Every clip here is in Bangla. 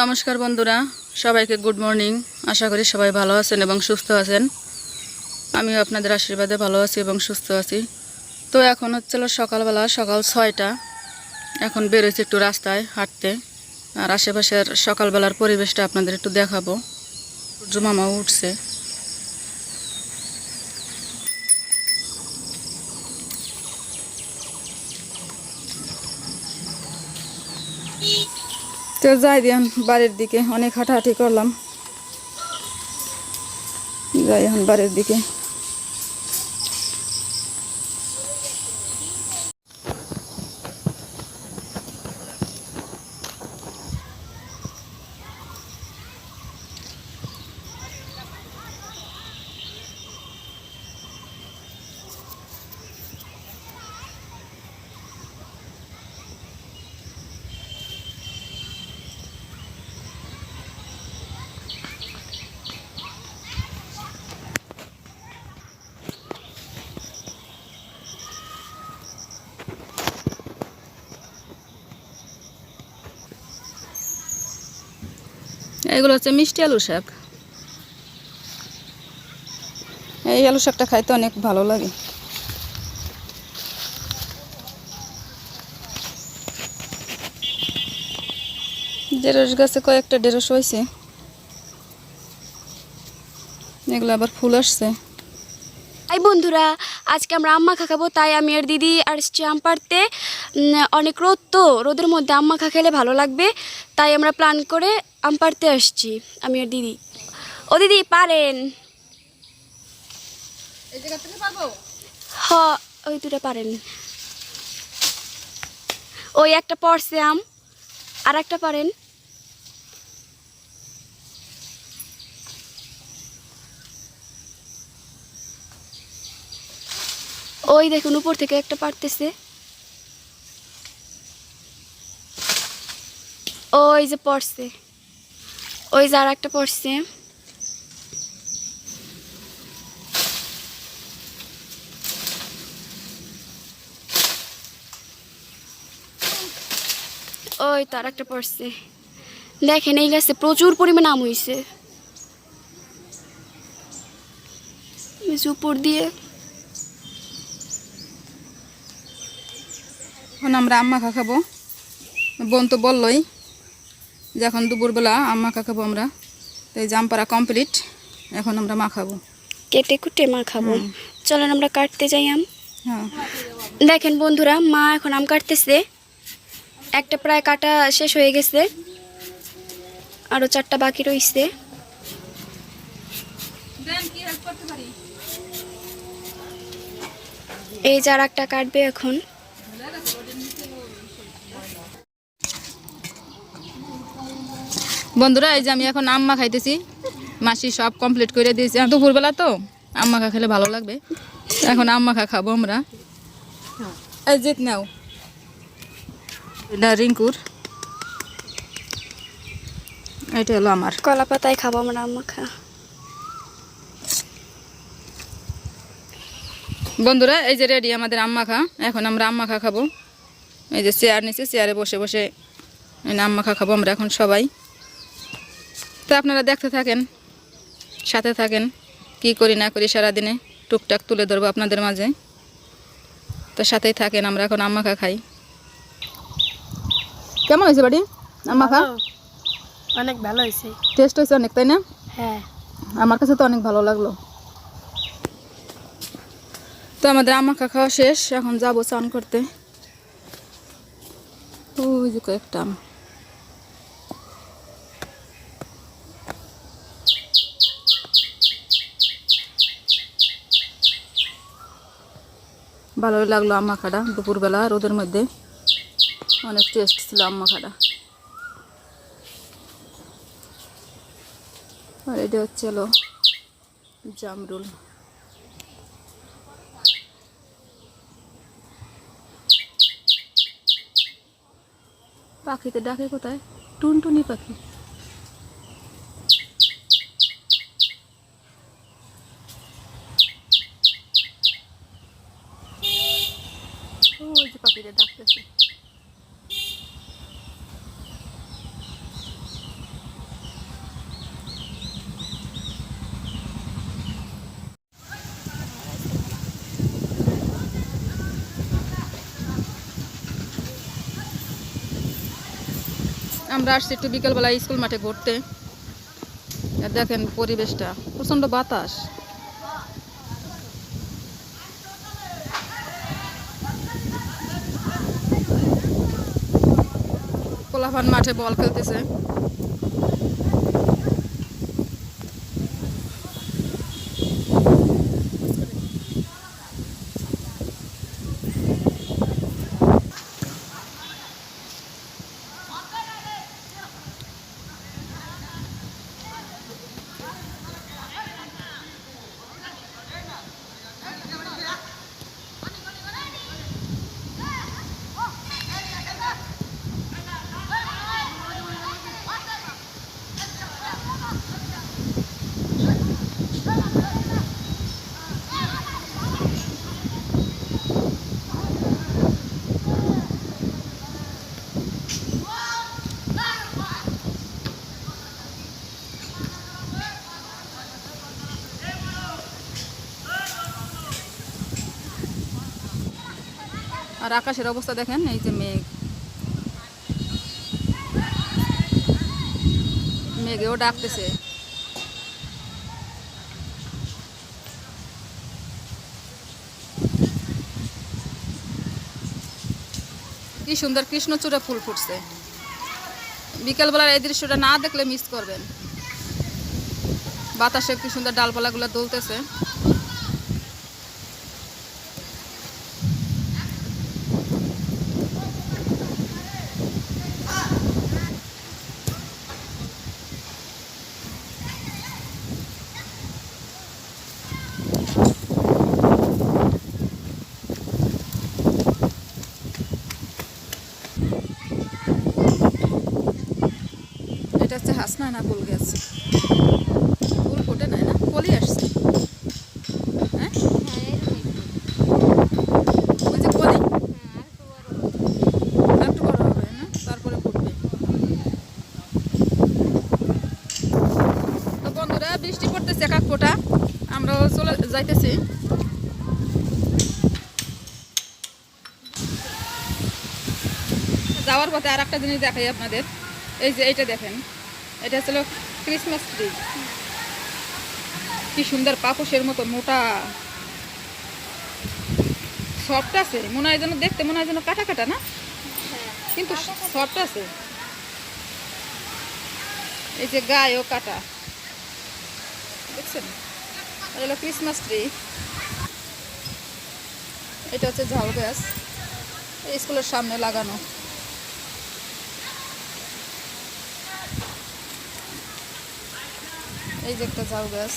নমস্কার বন্ধুরা, সবাইকে গুড মর্নিং। আশা করি সবাই ভালো আছেন এবং সুস্থ আছেন। আমিও আপনাদের আশীর্বাদে ভালো আছি এবং সুস্থ আছি। তো এখন হচ্ছিল সকালবেলা, সকাল 6টা। এখন বেরোচ্ছি একটু রাস্তায় হাঁটতে, আর আশেপাশের সকালবেলার পরিবেশটা আপনাদের একটু দেখাবো। সূর্য মামাও উঠছে। তো যাই দিন বাড়ির দিকে, অনেক হাঁটাহাঁটি করলাম, যাই এখন বাড়ির দিকে। এগুলো হচ্ছে মিষ্টি আলু শাক। এই আলু শাকটা খাইতে অনেক ভালো লাগে। ঢেঁড়স গাছে কয়েকটা ঢেঁড়স হয়েছে, এগুলো আবার ফুল আসছে। এই বন্ধুরা, আজকে আমরা আম মাখা খাবো, তাই আমি আর দিদি আসছি আম পাড়তে। অনেক রোদ, তো রোদের মধ্যে আম মাখা খেলে ভালো লাগবে, তাই আমরা প্ল্যান করে আম পাড়তে আসছি আমি আর দিদি। ও দিদি, পারেন? হ, ওই দুটো পারেন। ওই একটা পড়ছে আম, আর একটা পারেন। ওই দেখুন, উপর থেকে একটা পারতেছে। ওই যে পড়ছে, ওই যে আর একটা পড়ছে। ওই তো আর একটা পড়ছে। দেখেন, এই গাছে প্রচুর পরিমাণে আম হয়েছে। উপর দিয়ে এখন আমরা আম মাখা খাবো। বোন তো বললই যে এখন দুপুরবেলা আম মাখা খাবো আমরা। তো এই জাম পাড়া কমপ্লিট, এখন আমরা মাখাবো, কেটে কুটে মাখাবো। চলেন আমরা কাটতে যাই আম। হ্যাঁ, দেখেন বন্ধুরা, মা এখন আম কাটতেছে। একটা প্রায় কাটা শেষ হয়ে গেছে, আরো 4টা বাকি রয়েছে। এই যে আর একটা কাটবে এখন। বন্ধুরা এই যে আমি এখন আম মাখাইতেছি। মাসি সব কমপ্লিট করে দিয়েছি। দুপুরবেলা তো আম মাখা খেলে ভালো লাগবে। এখন আম মাখা খাবো আমরা। এই জিত নাও, এটা রিঙ্কুর, এটা হলো আমার। কলা পাতায় খাবো আমরা আম মাখা। বন্ধুরা এই যে রেডি আমাদের আম মাখা। এখন আমরা আম মাখা খাবো। এই যে চেয়ার নিচে, চেয়ারে বসে বসে আম মাখা খাবো আমরা এখন সবাই। তো আপনারা দেখতে থাকেন, সাথে থাকেন, কি করি না করি সারাদিনে টুকটাক তুলে ধরবো আপনাদের মাঝে। তো সাথেই থাকেন, আমরা এখন আম মাখা খাই। কেমন হয়েছে বাড়ি আম মাখা? অনেক ভালো হয়েছে, টেস্ট হয়েছে অনেক, তাই না? হ্যাঁ, আমার কাছে তো অনেক ভালো লাগলো। তো আমাদের আম মাখা খাওয়া শেষ, এখন যাবো চান করতে। ওই যে কয়েকটা আম। ভালোই লাগলো আম মাখাটা, দুপুরবেলা রোদের মধ্যে অনেক টেস্ট ছিল আম মাখাটা। আর এটা হচ্ছে হলো জামরুল। পাখিতে ডাকে কোথায়? টুনটুনি পাখি। ওই যে পাখিতে ডাকতেছে। আমরা আসছি একটু বিকেলবেলা স্কুল মাঠে ঘুরতে। আর দেখেন পরিবেশটা, প্রচণ্ড বাতাস। পোলাপান মাঠে বল খেলতেছে। আর আকাশের অবস্থা দেখেন, এই যে মেঘ, মেঘেও ডাকতেছে। কি সুন্দর কৃষ্ণচূড়া ফুল ফুটছে। বিকেলবেলার এই দৃশ্যটা না দেখলে মিস করবেন। বাতাসে কি সুন্দর ডালপালাগুলো দুলতেছে। এটা হচ্ছে হাসনায়না ফুল গাছ। ফুল ফোটে নাই না, কলি আসছে। হ্যাঁ, ওই যে কলি একটু বড় হবে না, তারপরে ফুটবে। তো বন্ধুরা, বৃষ্টি পড়তেছে এক এক ফোঁটা, আমরাও চলে যাইতেছি। যাওয়ার পথে আর একটা জিনিস দেখাই আপনাদের। এই যে এইটা দেখেন, এটা হচ্ছিল ক্রিসমাস ট্রি। কি সুন্দর পাপোশের মতো মোটা, সফট আছে, মনে হয় যেন দেখতে মনে হয় যেন কাটা কাটা না, কিন্তু সফট আছে। এই যে গায়েও কাটা, দেখছেন? এটা হলো ক্রিসমাস ট্রি। এটা হচ্ছে ঝাউ গাছ, স্কুলের সামনে লাগানো। এই যে একটা ঝাউ গাছ,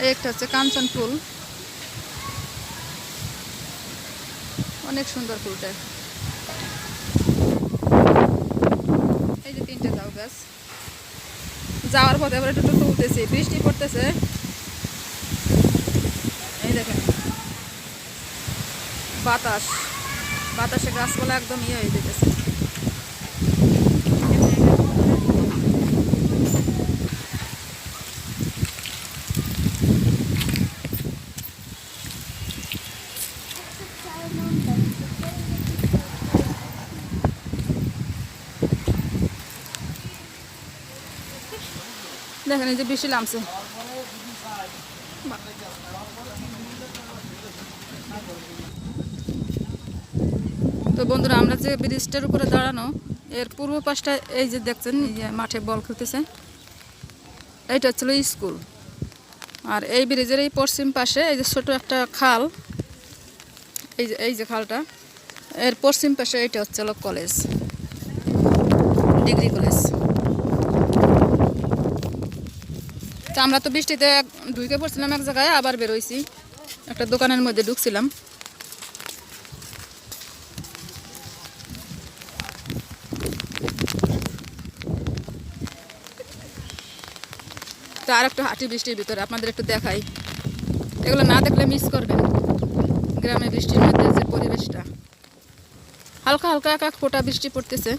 এই একটা হচ্ছে কাঞ্চন ফুল, অনেক সুন্দর ফুলটা। এই যে তিনটে ঝাউ গাছ। যাওয়ার পথে আবার একটু তুলতেছি, বৃষ্টি পড়তেছে। এই দেখেন বাতাস, বাতাসে গাছপালা একদম ইয়ে হয়ে যেতেছে। দেখেন এই যে বৃষ্টি নামছে। তো বন্ধুরা, আমরা যে ব্রিজটার উপরে দাঁড়ানো, এর পূর্ব পাশটা এই যে দেখছেন, এই যে মাঠে বল খেলতেছে, এইটা হচ্ছিল স্কুল। আর এই ব্রিজের এই পশ্চিম পাশে এই যে ছোট একটা খাল, এই যে খালটা, এর পশ্চিম পাশে এটা হচ্ছিল কলেজ, ডিগ্রি কলেজ। তো আমরা তো বৃষ্টিতে ঢুকে পড়ছিলাম এক জায়গায়, আবার বেরোইছি, একটা দোকানের মধ্যে ঢুকছিলাম। তো আর একটু হাঁটি বৃষ্টির ভিতরে আপনাদের একটু দেখাই। এগুলো না দেখলে মিস করবেন। গ্রামে বৃষ্টির মধ্যে যে পরিবেশটা, হালকা হালকা এক এক ফোঁটা বৃষ্টি পড়তেছে।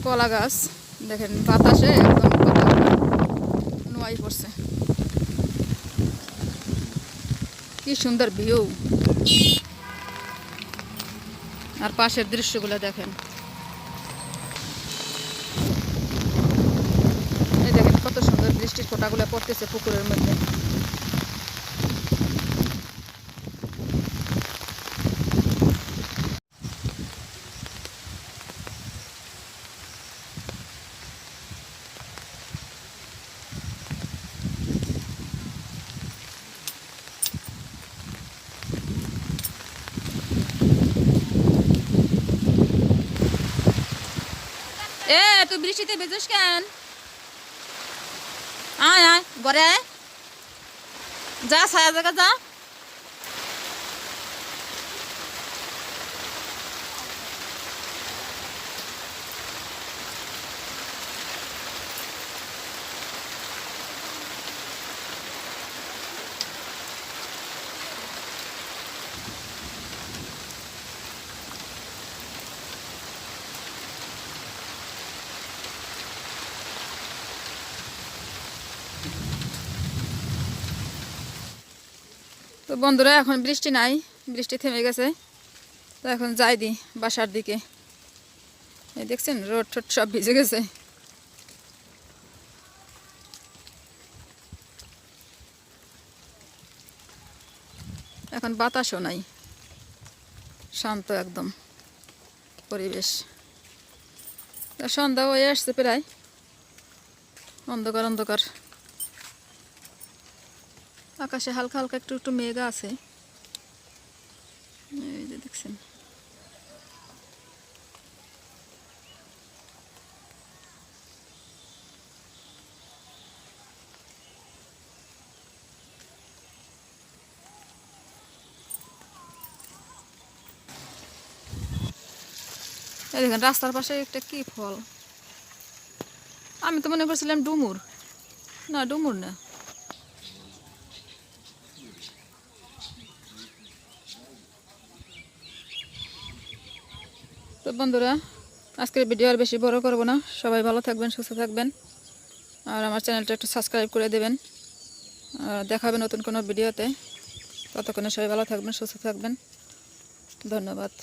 কলা গাছ দেখেন, বাতাসে একদম নোয়াই পড়ছে। কি সুন্দর ভিউ। আর পাশের দৃশ্যগুলো দেখেন, এই দেখেন কত সুন্দর বৃষ্টির ফোঁটাগুলো পড়তেছে পুকুরের মধ্যে। তুই বৃষ্টিতে ভেজোস কেন? আয় আয় ঘরে আয়, যা ছায়া জায়গা যা। তো বন্ধুরা এখন বৃষ্টি নাই, বৃষ্টি থেমে গেছে। তো এখন যাই দি বাসার দিকে। এই দেখছেন রোড টোড সব ভিজে গেছে। এখন বাতাসও নাই, শান্ত একদম পরিবেশ। তা সন্ধ্যা হয়ে আসছে প্রায়, অন্ধকার অন্ধকার, আকাশে হালকা হালকা একটু একটু মেঘ আছে, এই যে দেখছেন। এই দেখেন রাস্তার পাশে একটা কি ফল, আমি তো মনে করছিলাম ডুমুর, না ডুমুর না। তো বন্ধুরা আজকের ভিডিও আর বেশি বড় করব না, সবাই ভালো থাকবেন, সুস্থ থাকবেন, আর আমার চ্যানেলটা একটু সাবস্ক্রাইব করে দেবেন। আর দেখাবেন নতুন কোনো ভিডিওতে। ততক্ষণে সবাই ভালো থাকবেন, সুস্থ থাকবেন। ধন্যবাদ।